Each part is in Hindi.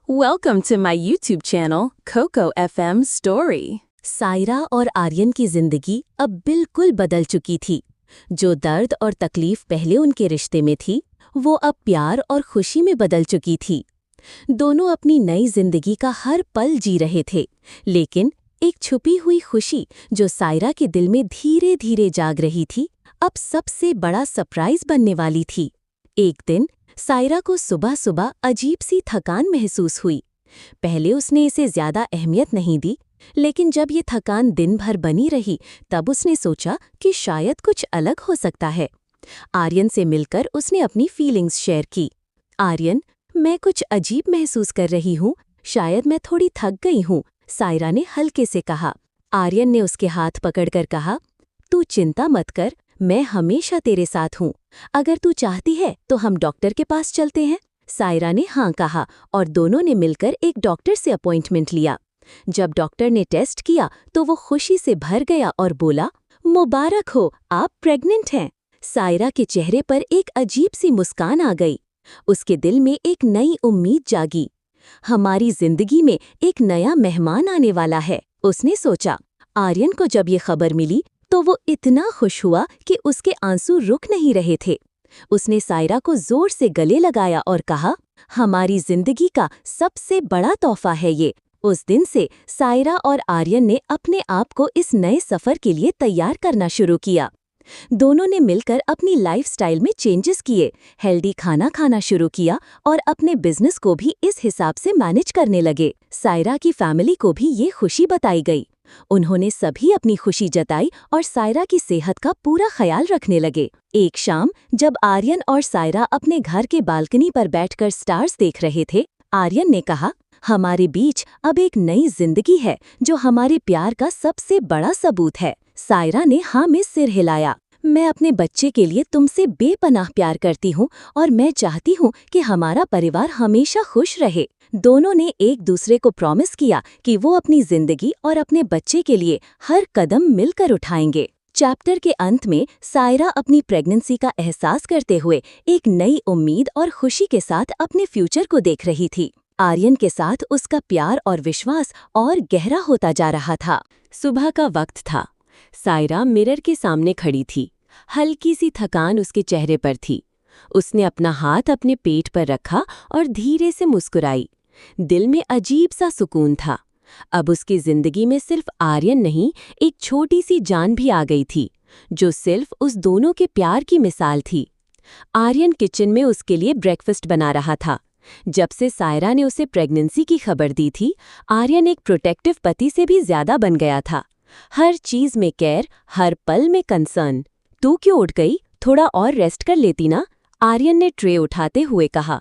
Welcome to my YouTube channel, Coco FM Story. Saira और आर्यन की जिंदगी अब बिल्कुल बदल चुकी थी। जो दर्द और तकलीफ पहले उनके रिश्ते में थी, वो अब प्यार और खुशी में बदल चुकी थी। दोनों अपनी नई जिंदगी का हर पल जी रहे थे, लेकिन एक छुपी हुई खुशी जो सायरा के दिल में धीरे धीरे जाग रही थी, अब सबसे बड़ा सरप्राइज बनने वाली थी। एक दिन सायरा को सुबह सुबह अजीब सी थकान महसूस हुई। पहले उसने इसे ज्यादा अहमियत नहीं दी, लेकिन जब ये थकान दिन भर बनी रही, तब उसने सोचा कि शायद कुछ अलग हो सकता है। आर्यन से मिलकर उसने अपनी फीलिंग्स शेयर की। आर्यन, मैं कुछ अजीब महसूस कर रही हूँ, शायद मैं थोड़ी थक गई हूँ, सायरा ने हल्के से कहा। आर्यन ने उसके हाथ पकड़कर कहा, तू चिंता मत कर, मैं हमेशा तेरे साथ हूँ। अगर तू चाहती है तो हम डॉक्टर के पास चलते हैं। सायरा ने हाँ कहा और दोनों ने मिलकर एक डॉक्टर से अपॉइंटमेंट लिया। जब डॉक्टर ने टेस्ट किया तो वो खुशी से भर गया और बोला, मुबारक हो, आप प्रेग्नेंट हैं। सायरा के चेहरे पर एक अजीब सी मुस्कान आ गई। उसके दिल में एक नई उम्मीद जागी। हमारी जिंदगी में एक नया मेहमान आने वाला है, उसने सोचा। आर्यन को जब ये खबर मिली तो वो इतना खुश हुआ कि उसके आंसू रुक नहीं रहे थे। उसने सायरा को जोर से गले लगाया और कहा, हमारी जिंदगी का सबसे बड़ा तोहफा है ये। उस दिन से सायरा और आर्यन ने अपने आप को इस नए सफर के लिए तैयार करना शुरू किया। दोनों ने मिलकर अपनी लाइफस्टाइल में चेंजेस किए, हेल्दी खाना खाना शुरू किया और अपने बिजनेस को भी इस हिसाब से मैनेज करने लगे। सायरा की फैमिली को भी ये खुशी बताई गई। उन्होंने सभी अपनी खुशी जताई और सायरा की सेहत का पूरा ख्याल रखने लगे। एक शाम जब आर्यन और सायरा अपने घर के बालकनी पर बैठकर स्टार्स देख रहे थे, आर्यन ने कहा, हमारे बीच अब एक नई जिंदगी है जो हमारे प्यार का सबसे बड़ा सबूत है। सायरा ने हाँ में सिर हिलाया। मैं अपने बच्चे के लिए तुमसे बेपनाह प्यार करती हूँ और मैं चाहती हूँ कि हमारा परिवार हमेशा खुश रहे। दोनों ने एक दूसरे को प्रॉमिस किया कि वो अपनी जिंदगी और अपने बच्चे के लिए हर कदम मिलकर उठाएंगे। चैप्टर के अंत में सायरा अपनी प्रेगनेंसी का एहसास करते हुए एक नई उम्मीद और खुशी के साथ अपने फ्यूचर को देख रही थी। आर्यन के साथ उसका प्यार और विश्वास और गहरा होता जा रहा था। सुबह का वक्त था। सायरा मिरर के सामने खड़ी थी। हल्की सी थकान उसके चेहरे पर थी। उसने अपना हाथ अपने पेट पर रखा और धीरे से मुस्कुराई। दिल में अजीब सा सुकून था। अब उसकी जिंदगी में सिर्फ आर्यन नहीं, एक छोटी सी जान भी आ गई थी, जो सिर्फ उस दोनों के प्यार की मिसाल थी। आर्यन किचन में उसके लिए ब्रेकफास्ट बना रहा था। जब से सायरा ने उसे प्रेगनेंसी की खबर दी थी, आर्यन एक प्रोटेक्टिव पति से भी ज्यादा बन गया था। हर चीज में केयर, हर पल में कंसर्न। तू क्यों उठ गई? थोड़ा और रेस्ट कर लेती ना? आर्यन ने ट्रे उठाते हुए कहा।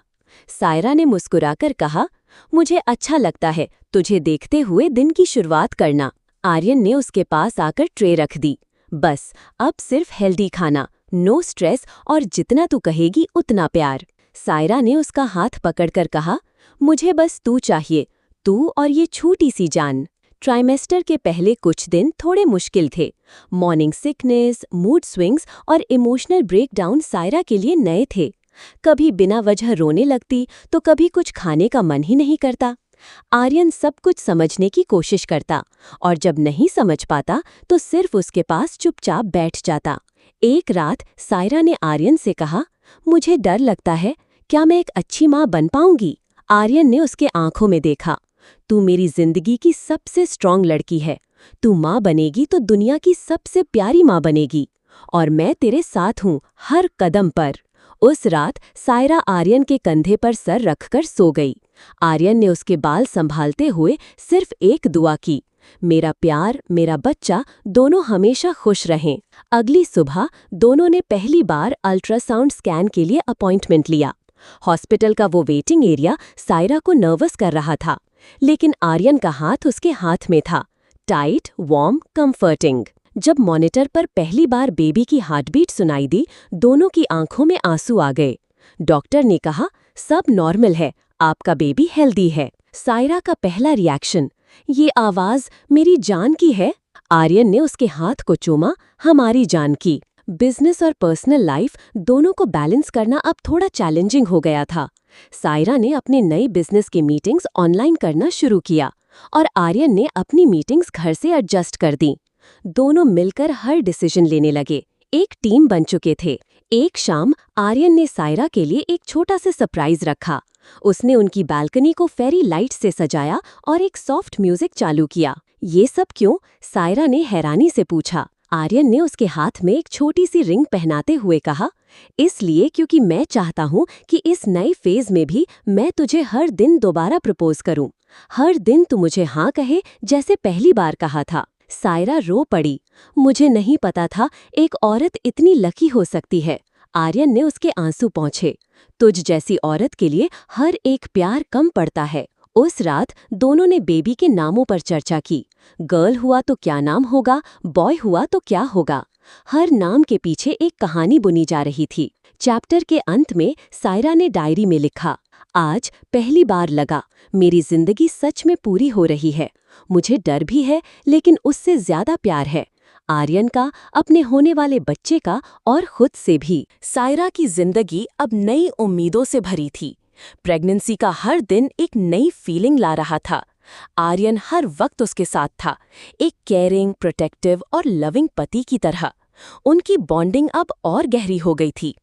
सायरा ने मुस्कुराकर कहा, मुझे अच्छा लगता है तुझे देखते हुए दिन की शुरुआत करना। आर्यन ने उसके पास आकर ट्रे रख दी। बस अब सिर्फ हेल्दी खाना, नो स्ट्रेस और जितना तू कहेगी उतना प्यार। सायरा ने उसका हाथ पकड़कर कहा, मुझे बस तू चाहिए, तू और ये छोटी सी जान। ट्राइमेस्टर के पहले कुछ दिन थोड़े मुश्किल थे। मॉर्निंग सिकनेस, मूड स्विंग्स और इमोशनल ब्रेकडाउन सायरा के लिए नए थे। कभी बिना वजह रोने लगती तो कभी कुछ खाने का मन ही नहीं करता। आर्यन सब कुछ समझने की कोशिश करता और जब नहीं समझ पाता तो सिर्फ उसके पास चुपचाप बैठ जाता। एक रात सायरा ने आर्यन से कहा, मुझे डर लगता है, क्या मैं एक अच्छी माँ बन पाऊंगी? आर्यन ने उसके आंखों में देखा। तू मेरी जिंदगी की सबसे स्ट्रॉन्ग लड़की है। तू माँ बनेगी तो दुनिया की सबसे प्यारी माँ बनेगी और मैं तेरे साथ हूँ हर कदम पर। उस रात सायरा आर्यन के कंधे पर सर रखकर सो गई। आर्यन ने उसके बाल संभालते हुए सिर्फ एक दुआ की, मेरा प्यार, मेरा बच्चा दोनों हमेशा खुश रहें। अगली सुबह दोनों ने पहली बार अल्ट्रासाउंड स्कैन के लिए अपॉइंटमेंट लिया। हॉस्पिटल का वो वेटिंग एरिया सायरा को नर्वस कर रहा था, लेकिन आर्यन का हाथ उसके हाथ में था, टाइट, वार्म, कंफर्टिंग। जब मॉनिटर पर पहली बार बेबी की हार्टबीट सुनाई दी, दोनों की आंखों में आंसू आ गए। डॉक्टर ने कहा, सब नॉर्मल है, आपका बेबी हेल्दी है। सायरा का पहला रिएक्शन, ये आवाज मेरी जान की है। आर्यन ने उसके हाथ को चूमा, हमारी जान की। बिजनेस और पर्सनल लाइफ दोनों को बैलेंस करना अब थोड़ा चैलेंजिंग हो गया था। सायरा ने अपने नए बिजनेस की मीटिंग्स ऑनलाइन करना शुरू किया और आर्यन ने अपनी मीटिंग्स घर से एडजस्ट कर दी। दोनों मिलकर हर डिसीजन लेने लगे, एक टीम बन चुके थे। एक शाम आर्यन ने सायरा के लिए एक छोटा सा सरप्राइज रखा। उसने उनकी बालकनी को फेरी लाइट से सजाया और एक सॉफ्ट म्यूजिक चालू किया। ये सब क्यों? सायरा ने हैरानी से पूछा। आर्यन ने उसके हाथ में एक छोटी सी रिंग पहनाते हुए कहा, इसलिए क्योंकि मैं चाहता हूँ कि इस नए फेज में भी मैं तुझे हर दिन दोबारा प्रपोज करूँ। हर दिन तू मुझे हाँ कहे जैसे पहली बार कहा था। सायरा रो पड़ी। मुझे नहीं पता था एक औरत इतनी लकी हो सकती है। आर्यन ने उसके आंसू पोंछे। तुझ जैसी औरत के लिए हर एक प्यार कम पड़ता है। उस रात दोनों ने बेबी के नामों पर चर्चा की। गर्ल हुआ तो क्या नाम होगा, बॉय हुआ तो क्या होगा। हर नाम के पीछे एक कहानी बुनी जा रही थी। चैप्टर के अंत में सायरा ने डायरी में लिखा, आज पहली बार लगा मेरी जिंदगी सच में पूरी हो रही है। मुझे डर भी है, लेकिन उससे ज्यादा प्यार है, आर्यन का, अपने होने वाले बच्चे का और खुद से भी। सायरा की जिंदगी अब नई उम्मीदों से भरी थी। प्रेगनेंसी का हर दिन एक नई फीलिंग ला रहा था। आर्यन हर वक्त उसके साथ था, एक केयरिंग, प्रोटेक्टिव और लविंग पति की तरह। उनकी बॉन्डिंग अब और गहरी हो गई थी।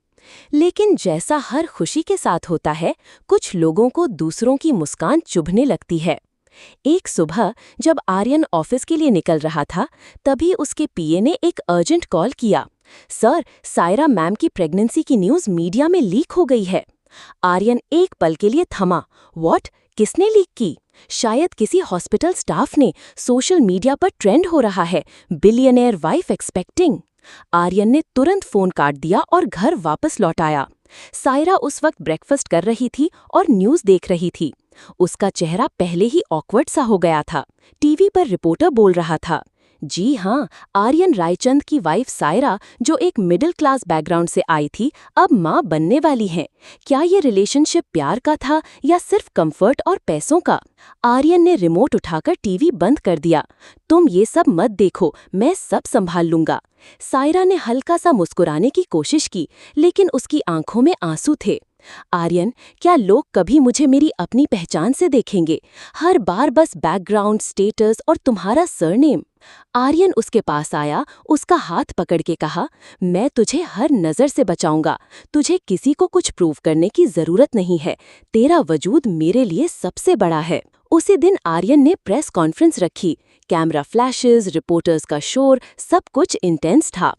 लेकिन जैसा हर खुशी के साथ होता है, कुछ लोगों को दूसरों की मुस्कान चुभने लगती है। एक सुबह जब आर्यन ऑफिस के लिए निकल रहा था, तभी उसके पीए ने एक अर्जेंट कॉल किया। सर, सायरा मैम की प्रेगनेंसी की न्यूज़ मीडिया में लीक हो गई है। आर्यन एक पल के लिए थमा। व्हाट? किसने लीक की? शायद किसी हॉस्पिटल स्टाफ ने। सोशल मीडिया पर ट्रेंड हो रहा है, बिलियनेयर वाइफ एक्सपेक्टिंग। आर्यन ने तुरंत फोन काट दिया और घर वापस लौट आया। सायरा उस वक्त ब्रेकफास्ट कर रही थी और न्यूज़ देख रही थी। उसका चेहरा पहले ही ऑकवर्ड सा हो गया था। टीवी पर रिपोर्टर बोल रहा था, जी हाँ, आर्यन रायचंद की वाइफ सायरा, जो एक मिडिल क्लास बैकग्राउंड से आई थी, अब माँ बनने वाली हैं। क्या ये रिलेशनशिप प्यार का था या सिर्फ कंफर्ट और पैसों का? आर्यन ने रिमोट उठाकर टीवी बंद कर दिया। तुम ये सब मत देखो, मैं सब संभाल लूंगा। सायरा ने हल्का सा मुस्कुराने की कोशिश की, लेकिन उसकी आंखों में आंसू थे। आर्यन, क्या लोग कभी मुझे मेरी अपनी पहचान से देखेंगे? हर बार बस बैकग्राउंड, स्टेटस और तुम्हारा सरनेम। आर्यन उसके पास आया, उसका हाथ पकड़ के कहा, मैं तुझे हर नज़र से बचाऊंगा। तुझे किसी को कुछ प्रूव करने की जरूरत नहीं है। तेरा वजूद मेरे लिए सबसे बड़ा है। उसी दिन आर्यन ने प्रेस कॉन्फ्रेंस रखी। कैमरा फ्लैशेस, रिपोर्टर्स का शोर, सब कुछ इंटेंस था।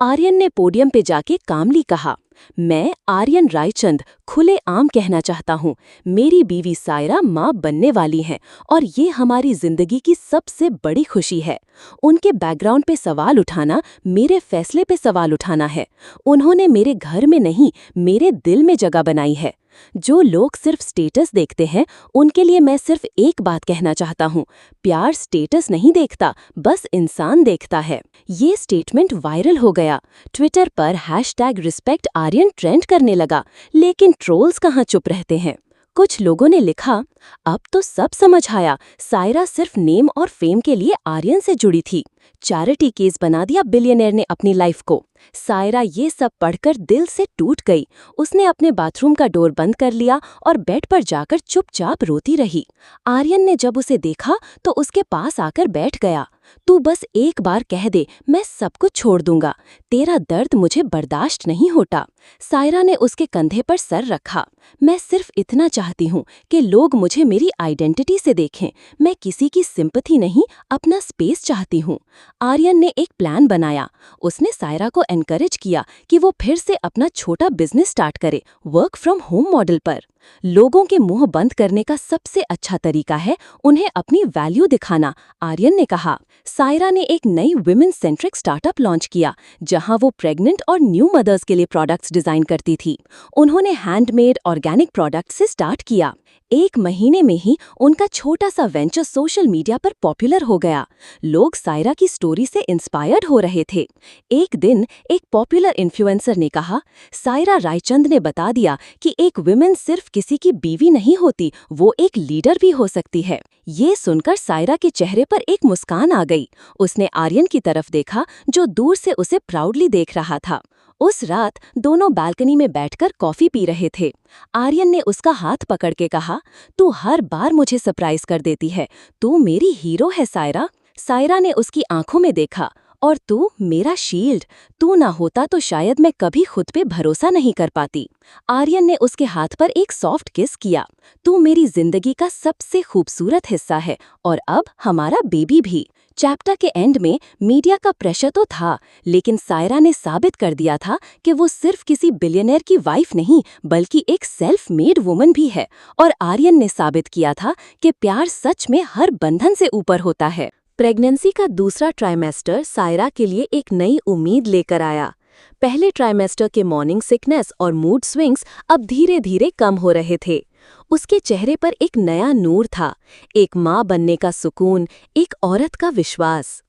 आर्यन ने पोडियम पे जाके कामली कहा, मैं आर्यन रायचंद खुले आम कहना चाहता हूँ, मेरी बीवी सायरा माँ बनने वाली हैं और ये हमारी जिंदगी की सबसे बड़ी खुशी है। उनके बैकग्राउंड पे सवाल उठाना मेरे फैसले पे सवाल उठाना है। उन्होंने मेरे घर में नहीं, मेरे दिल में जगह बनाई है। जो लोग सिर्फ स्टेटस देखते हैं, उनके लिए मैं सिर्फ एक बात कहना चाहता हूँ, प्यार स्टेटस नहीं देखता, बस इंसान देखता है। ये स्टेटमेंट वायरल हो गया। ट्विटर पर #RespectAryan ट्रेंड करने लगा, लेकिन ट्रोल्स कहाँ चुप रहते हैं। कुछ लोगों ने लिखा, अब तो सब समझ आया, सायरा सिर्फ नेम और फेम के लिए आर्यन से जुड़ी थी। चैरिटी केस बना दिया बिलियनेयर ने अपनी लाइफ को। सायरा ये सब पढ़कर दिल से टूट गई। उसने अपने बाथरूम का डोर बंद कर लिया और बेड पर जाकर चुपचाप रोती रही। आर्यन ने जब उसे देखा तो उसके पास आकर बैठ गया। तू बस एक बार कह दे, मैं सब कुछ छोड़ दूंगा। तेरा दर्द मुझे बर्दाश्त नहीं होता। सायरा ने उसके कंधे पर सर रखा। मैं सिर्फ इतना चाहती हूँ कि लोग मुझे मेरी आइडेंटिटी से देखें। मैं किसी की सिंपैथी नहीं, अपना स्पेस चाहती हूँ। आर्यन ने एक प्लान बनाया। उसने सायरा को एनकरेज किया कि वो फिर से अपना छोटा बिजनेस स्टार्ट करे, वर्क फ्रॉम होम मॉडल पर। लोगों के मुंह बंद करने का सबसे अच्छा तरीका है उन्हें अपनी वैल्यू दिखाना, आर्यन ने कहा। सायरा ने एक नई वुमेन सेंट्रिक स्टार्टअप लॉन्च किया, जहां वो प्रेग्नेंट और न्यू मदर्स के लिए प्रोडक्ट्स डिजाइन करती थी। उन्होंने हैंडमेड ऑर्गेनिक प्रोडक्ट से स्टार्ट किया। 1 महीने में ही उनका छोटा सा वेंचर सोशल मीडिया पर पॉपुलर हो गया। लोग सायरा की स्टोरी से इंस्पायर्ड हो रहे थे। एक दिन एक पॉपुलर इन्फ्लुएंसर ने कहा, सायरा रायचंद ने बता दिया कि एक वुमेन सिर्फ किसी की बीवी नहीं होती, वो एक लीडर भी हो सकती है। ये सुनकर सायरा के चेहरे पर एक मुस्कान आ गई। उसने आर्यन की तरफ देखा, जो दूर से उसे प्राउडली देख रहा था। उस रात दोनों बालकनी में बैठकर कॉफी पी रहे थे। आर्यन ने उसका हाथ पकड़ के कहा, तू हर बार मुझे सरप्राइज कर देती है, तू मेरी हीरो है सायरा। सायरा ने उसकी आंखों में देखा, और तू मेरा शील्ड, तू ना होता तो शायद मैं कभी खुद पे भरोसा नहीं कर पाती। आर्यन ने उसके हाथ पर एक सॉफ्ट किस किया। तू मेरी जिंदगी का सबसे खूबसूरत हिस्सा है, और अब हमारा बेबी भी। चैप्टर के एंड में मीडिया का प्रेशर तो था, लेकिन सायरा ने साबित कर दिया था कि वो सिर्फ किसी बिलियनर की वाइफ नहीं बल्कि एक सेल्फ मेड वुमन भी है। और आर्यन ने साबित किया था कि प्यार सच में हर बंधन से ऊपर होता है। प्रेगनेंसी का दूसरा ट्राइमेस्टर सायरा के लिए एक नई उम्मीद लेकर आया। पहले ट्राइमेस्टर के मॉर्निंग सिकनेस और मूड स्विंग्स अब धीरे धीरे कम हो रहे थे। उसके चेहरे पर एक नया नूर था, एक माँ बनने का सुकून, एक औरत का विश्वास।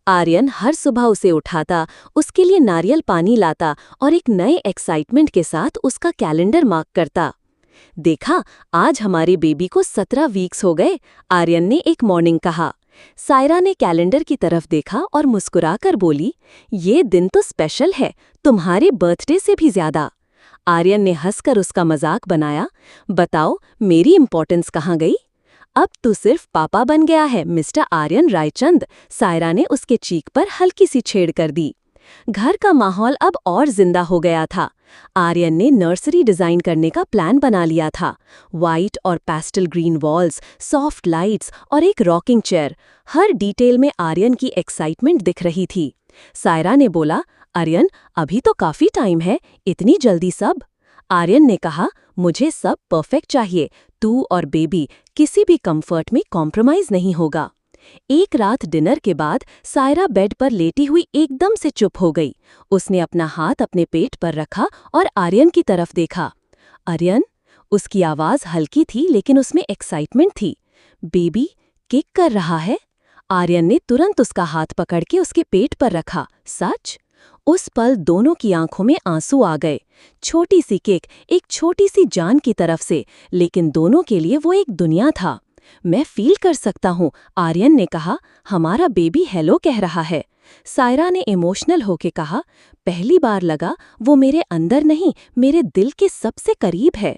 आर्यन हर सुबह उसे उठाता, उसके लिए नारियल पानी लाता और एक नए एक्साइटमेंट के साथ उसका कैलेंडर मार्क करता। देखा, आज हमारे बेबी को 17 वीक्स हो गए, आर्यन ने एक मॉर्निंग कहा। सायरा ने कैलेंडर की तरफ देखा और मुस्कुराकर बोली, ये दिन तो स्पेशल है, तुम्हारे बर्थडे से भी ज्यादा। आर्यन ने हंसकर उसका मजाक बनाया, बताओ मेरी इंपॉर्टेंस कहाँ गई? अब तू सिर्फ पापा बन गया है मिस्टर आर्यन रायचंद, सायरा ने उसके चीक पर हल्की सी छेड़ कर दी। घर का माहौल अब और जिंदा हो गया था। आर्यन ने नर्सरी डिजाइन करने का प्लान बना लिया था। वाइट और पैस्टल ग्रीन वॉल्स, सॉफ्ट लाइट्स और एक रॉकिंग चेयर, हर डिटेल में आर्यन की एक्साइटमेंट दिख रही थी। सायरा ने बोला, आर्यन अभी तो काफी टाइम है, इतनी जल्दी सब? आर्यन ने कहा, मुझे सब परफेक्ट चाहिए, तू और बेबी, किसी भी कंफर्ट में कॉम्प्रोमाइज नहीं होगा। एक रात डिनर के बाद सायरा बेड पर लेटी हुई एकदम से चुप हो गई। उसने अपना हाथ अपने पेट पर रखा और आर्यन की तरफ देखा। आर्यन? उसकी आवाज हल्की थी लेकिन उसमें एक्साइटमेंट थी। बेबी किक कर रहा है? आर्यन ने तुरंत उसका हाथ पकड़ के उसके पेट पर रखा। सच? उस पल दोनों की आंखों में आंसू आ गए। छोटी सी किक, एक छोटी सी जान की तरफ से, लेकिन दोनों के लिए वो एक दुनिया था। मैं फील कर सकता हूँ, आर्यन ने कहा, हमारा बेबी हेलो कह रहा है। सायरा ने इमोशनल होके कहा, पहली बार लगा वो मेरे अंदर नहीं, मेरे दिल के सबसे करीब है।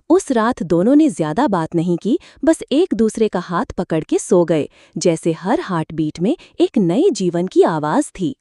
उस रात दोनों ने ज्यादा बात नहीं की, बस एक दूसरे का हाथ पकड़ के सो गए, जैसे हर हार्ट बीट में एक नए जीवन की आवाज थी।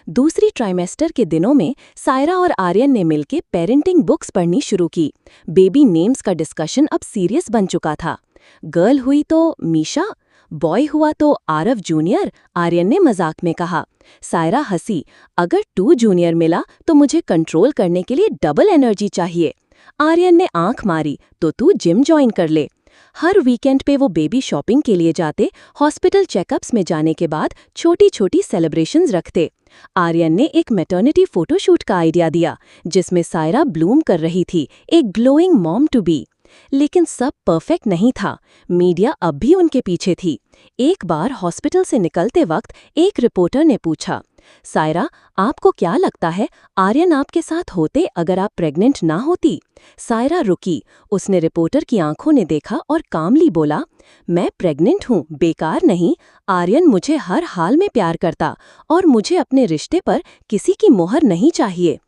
दूसरी ट्राइमेस्टर के दिनों में सायरा और आर्यन ने मिलकर पेरेंटिंग बुक्स पढ़नी शुरू की। बेबी नेम्स का डिस्कशन अब सीरियस बन चुका था। गर्ल हुई तो मीशा, बॉय हुआ तो आरव जूनियर, आर्यन ने मजाक में कहा। सायरा हंसी, अगर 2 जूनियर मिला तो मुझे कंट्रोल करने के लिए डबल एनर्जी चाहिए। आर्यन ने आंख मारी, तो तू जिम ज्वाइन कर ले। हर वीकेंड पे वो बेबी शॉपिंग के लिए जाते, हॉस्पिटल चेकअप्स में जाने के बाद छोटी छोटी सेलिब्रेशंस रखते। आर्यन ने एक मैटर्निटी फोटोशूट का आइडिया दिया, जिसमें सायरा ब्लूम कर रही थी, एक ग्लोइंग मॉम टू बी। लेकिन सब परफेक्ट नहीं था, मीडिया अब भी उनके पीछे थी। एक बार हॉस्पिटल से निकलते वक्त एक रिपोर्टर ने पूछा, सायरा, आपको क्या लगता है आर्यन आपके साथ होते अगर आप प्रेग्नेंट ना होती? सायरा रुकी, उसने रिपोर्टर की आंखों ने देखा और कामली बोला, मैं प्रेग्नेंट हूँ, बेकार नहीं। आर्यन मुझे हर हाल में प्यार करता और मुझे अपने रिश्ते पर किसी की मोहर नहीं चाहिए।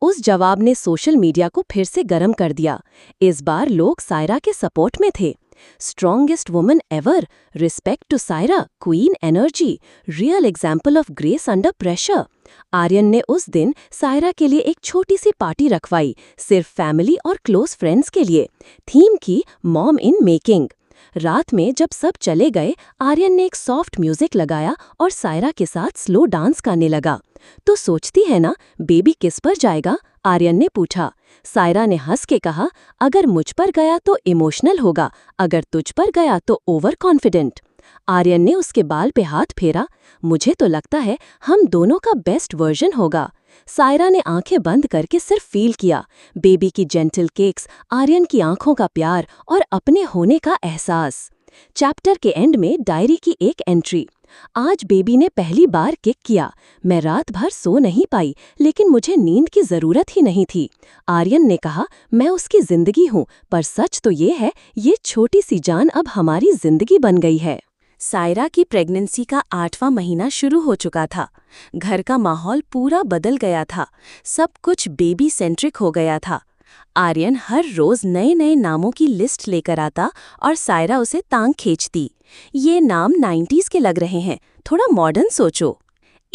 उस जवाब ने सोशल मीडिया को फिर से गर्म कर दिया। इस बार लोग सायरा के सपोर्ट में थे। Strongest woman ever, respect to Saira, queen energy, real example of grace under pressure. Aryan ने उस दिन सायरा के लिए एक छोटी सी पार्टी रखवाई, सिर्फ फैमिली और क्लोज फ्रेंड्स के लिए। थीम की मॉम इन मेकिंग। रात में जब सब चले गए, आर्यन ने एक सॉफ्ट म्यूजिक लगाया और सायरा के साथ स्लो डांस करने लगा। तो सोचती है ना, बेबी किस पर जाएगा? आर्यन ने पूछा। सायरा ने हंस के कहा, अगर मुझ पर गया तो इमोशनल होगा, अगर तुझ पर गया तो ओवर कॉन्फिडेंट। आर्यन ने उसके बाल पे हाथ फेरा, मुझे तो लगता है हम दोनों का बेस्ट वर्जन होगा। सायरा ने आंखें बंद करके सिर्फ फील किया, बेबी की जेंटल केक्स, आर्यन की आंखों का प्यार और अपने होने का एहसास। चैप्टर के एंड में डायरी की एक एंट्री, आज बेबी ने पहली बार किक किया। मैं रात भर सो नहीं पाई, लेकिन मुझे नींद की जरूरत ही नहीं थी। आर्यन ने कहा, मैं उसकी जिंदगी हूँ, पर सच तो ये है, ये छोटी सी जान अब हमारी जिंदगी बन गई है। सायरा की प्रेगनेंसी का 8वां महीना शुरू हो चुका था। घर का माहौल पूरा बदल गया था। सब कुछ बेबी सेंट्रिक हो गया था। आर्यन हर रोज नए नए नामों की लिस्ट लेकर आता और सायरा उसे तांग खींचती। ये नाम 90s के लग रहे हैं, थोड़ा मॉडर्न सोचो।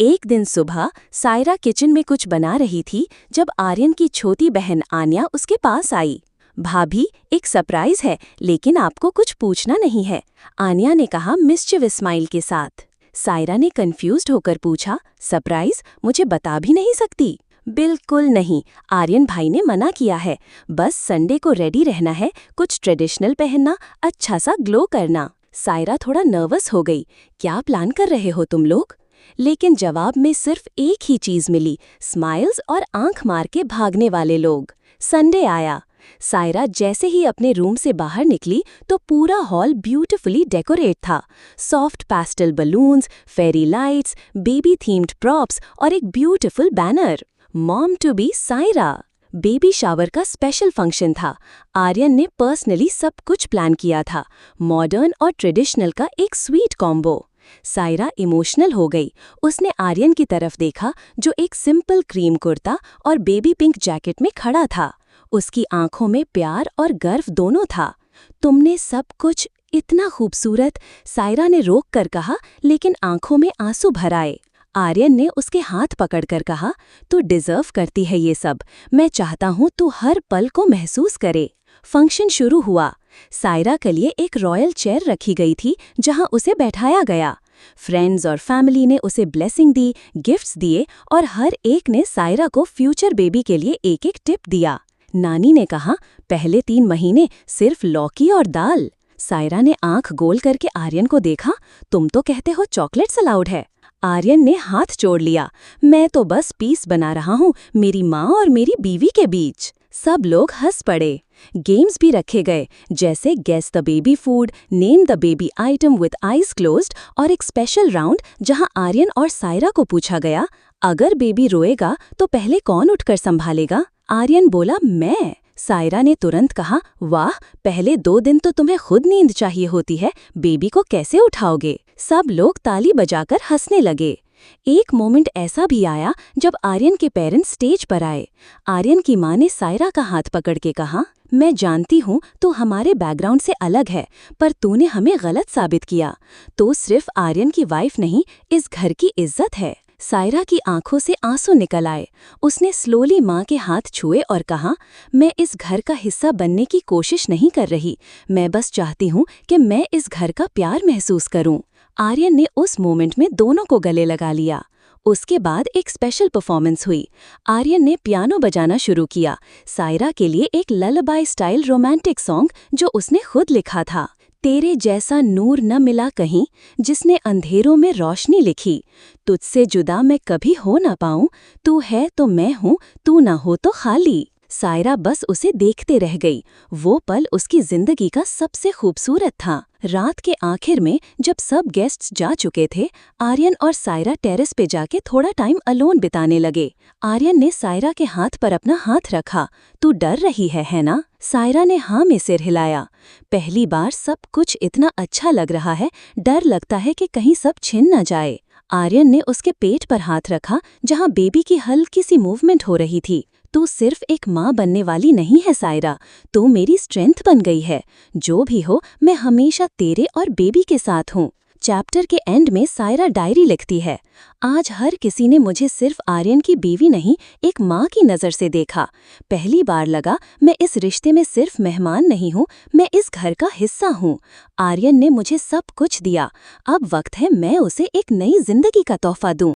एक दिन सुबह सायरा किचन में कुछ बना रही थी जब आर्यन की छोटी बहन आन्या उसके पास आई। भाभी, एक सरप्राइज है, लेकिन आपको कुछ पूछना नहीं है, आन्या ने कहा मिस्चीवियस स्माइल के साथ। सायरा ने कंफ्यूज्ड होकर पूछा, सरप्राइज? मुझे बता भी नहीं सकती? बिल्कुल नहीं, आर्यन भाई ने मना किया है। बस संडे को रेडी रहना है, कुछ ट्रेडिशनल पहनना, अच्छा सा ग्लो करना। सायरा थोड़ा नर्वस हो गई। क्या प्लान कर रहे हो तुम लोग? लेकिन जवाब में सिर्फ एक ही चीज मिली, स्माइल्स और आंख मार के भागने वाले लोग। संडे आया। सायरा जैसे ही अपने रूम से बाहर निकली तो पूरा हॉल ब्यूटीफुली डेकोरेट था। Soft pastel balloons, fairy lights, baby themed props और एक beautiful banner, mom to be Saira. Baby shower का स्पेशल फंक्शन था। आर्यन ने पर्सनली सब कुछ प्लान किया था, मॉडर्न और ट्रेडिशनल का एक स्वीट कॉम्बो। सायरा इमोशनल हो गई। उसने आर्यन की तरफ देखा जो एक सिंपल क्रीम कुर्ता और बेबी पिंक जैकेट में खड़ा था। उसकी आंखों में प्यार और गर्व दोनों था। तुमने सब कुछ इतना खूबसूरत, सायरा ने रोक कर कहा, लेकिन आंखों में आंसू भर आए। आर्यन ने उसके हाथ पकड़कर कहा, तू डिजर्व करती है ये सब। मैं चाहता हूँ तू हर पल को महसूस करे। फंक्शन शुरू हुआ। सायरा के लिए एक रॉयल चेयर रखी गई थी जहां उसे बैठाया गया। फ्रेंड्स और फैमिली ने उसे ब्लेसिंग दी, गिफ्ट्स दिए और हर एक ने सायरा को फ्यूचर बेबी के लिए एक एक टिप दिया। नानी ने कहा, पहले 3 महीने सिर्फ लौकी और दाल। सायरा ने आंख गोल करके आर्यन को देखा, तुम तो कहते हो चॉकलेट्स अलाउड है। आर्यन ने हाथ जोड़ लिया, मैं तो बस पीस बना रहा हूँ मेरी माँ और मेरी बीवी के बीच। सब लोग हंस पड़े। गेम्स भी रखे गए, जैसे guess the baby food, name the baby item with eyes closed और एक स्पेशल राउंड जहां आर्यन और सायरा को पूछा गया, अगर बेबी रोएगा तो पहले कौन उठकर संभालेगा? आर्यन बोला, मैं। सायरा ने तुरंत कहा, वाह, पहले 2 दिन तो तुम्हें खुद नींद चाहिए होती है, बेबी को कैसे उठाओगे? सब लोग ताली बजाकर हंसने लगे। एक मोमेंट ऐसा भी आया जब आर्यन के पेरेंट्स स्टेज पर आए। आर्यन की माँ ने सायरा का हाथ पकड़ के कहा, मैं जानती हूँ तू हमारे बैकग्राउंड से अलग है, पर तूने हमें गलत साबित किया। तो सिर्फ आर्यन की वाइफ नहीं, इस घर की इज्जत है। सायरा की आंखों से आंसू निकल आए। उसने स्लोली माँ के हाथ छुए और कहा, मैं इस घर का हिस्सा बनने की कोशिश नहीं कर रही, मैं बस चाहती हूँ कि मैं इस घर का प्यार महसूस करूँ। आर्यन ने उस मोमेंट में दोनों को गले लगा लिया। उसके बाद एक स्पेशल परफॉर्मेंस हुई। आर्यन ने पियानो बजाना शुरू किया, सायरा के लिए एक ललबाई स्टाइल रोमांटिक सॉन्ग जो उसने खुद लिखा था। तेरे जैसा नूर न मिला कहीं, जिसने अंधेरों में रोशनी लिखी। तुझसे जुदा मैं कभी हो न पाऊं, तू है तो मैं हूँ, तू न हो तो खाली। सायरा बस उसे देखते रह गई। वो पल उसकी जिंदगी का सबसे खूबसूरत था। रात के आखिर में जब सब गेस्ट्स जा चुके थे, आर्यन और सायरा टेरेस पे जाके थोड़ा टाइम अलोन बिताने लगे। आर्यन ने सायरा के हाथ पर अपना हाथ रखा। तू डर रही है ना? सायरा ने हाँ में सिर हिलाया। पहली बार सब कुछ इतना अच्छा लग रहा है, डर लगता है कि कहीं सब छिन न जाए। आर्यन ने उसके पेट पर हाथ रखा जहां बेबी की हल्की सी मूवमेंट हो रही थी। तू सिर्फ एक माँ बनने वाली नहीं है सायरा, तू मेरी स्ट्रेंथ बन गई है। जो भी हो, मैं हमेशा तेरे और बेबी के साथ हूँ। चैप्टर के एंड में सायरा डायरी लिखती है, आज हर किसी ने मुझे सिर्फ आर्यन की बीवी नहीं, एक माँ की नज़र से देखा। पहली बार लगा मैं इस रिश्ते में सिर्फ मेहमान नहीं हूँ, मैं इस घर का हिस्सा हूँ। आर्यन ने मुझे सब कुछ दिया, अब वक्त है मैं उसे एक नई जिंदगी का तोहफा दूँ।